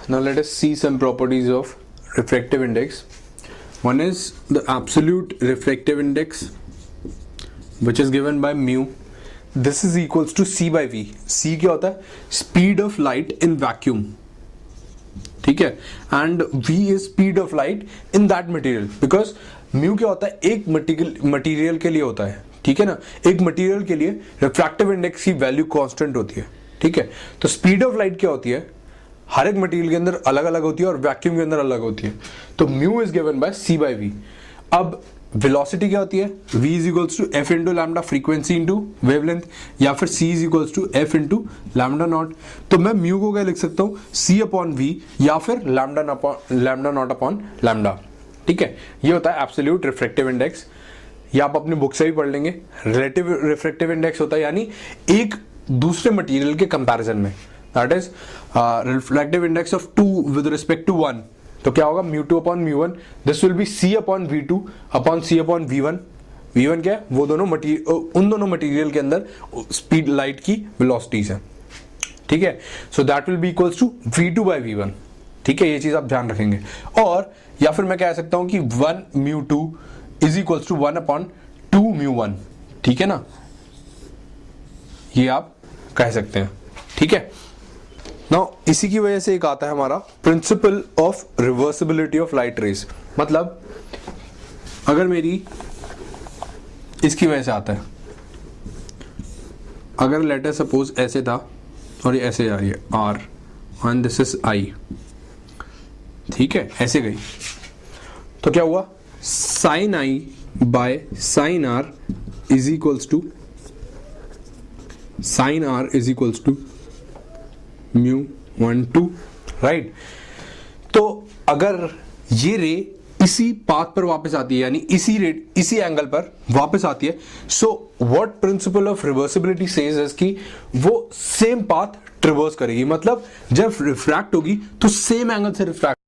Now let us see some properties of refractive index. One is the absolute refractive index, which is given by mu. This is equals to c by v. c क्या होता है? Speed of light in vacuum. ठीक है, and v is speed of light in that material, because mu क्या होता है? एक material के लिए होता है, ठीक है ना. एक मटेरियल के लिए रिफ्रैक्टिव इंडेक्स की वैल्यू कांस्टेंट होती है, ठीक है. तो स्पीड ऑफ लाइट क्या होती है? हर एक मटेरियल के अंदर अलग अलग होती है और वैक्यूम के अंदर अलग होती है. तो mu is given by C by V. अब वेलोसिटी क्या होती है? v is equals to F into lambda frequency into wavelength, या फिर c is equals to F into lambda naught. तो मैं म्यू को क्या लिख सकता हूँ? c अपॉन वी या फिर लैम्डा नॉट अपॉन लैम्डा. ठीक है, ये होता है एब्सोल्यूट रिफ्रैक्टिव इंडेक्स. ये आप अपनी बुक से भी पढ़ लेंगे. रिलेटिव रिफ्रैक्टिव इंडेक्स होता है यानी एक दूसरे मटेरियल के कंपैरिजन में, that is refractive index of 2 with respect to 1. तो क्या होगा? μ2 upon μ1. This will be c upon v2 upon c upon v1. v1 क्या है? वो दोनों उन दोनों मटेरियल के अंदर स्पीड लाइट की वेलोसिटीज है, ठीक है. So that will be equals to v2 by v1. ठीक है, ये चीज आप ध्यान रखेंगे. और या फिर मैं कह सकता हूं कि 1 μ2 इज इक्वल्स टू 1 अपॉन 2 μ1. ठीक है ना, ये आप कह सकते हैं. ठीक है. नाउ इसी की वजह से एक आता है हमारा principle of reversibility of light rays. मतलब अगर मेरी इसकी वजह से आता है, अगर लेटर सपोज ऐसे था और ये ऐसे जा रही है r and this is I, ठीक है, ऐसे गई, तो क्या हुआ? Sine I by sine R is equals to sine R is equals to mu 1 2, right. तो अगर ये रे इसी पाथ पर वापस आती है, यानी इसी एंगल पर वापस आती है, so what principle of reversibility says is कि वो सेम पाथ ट्रिवर्स करेगी. मतलब जब रिफ्रैक्ट होगी तो सेम एंगल से रिफ्रैक्ट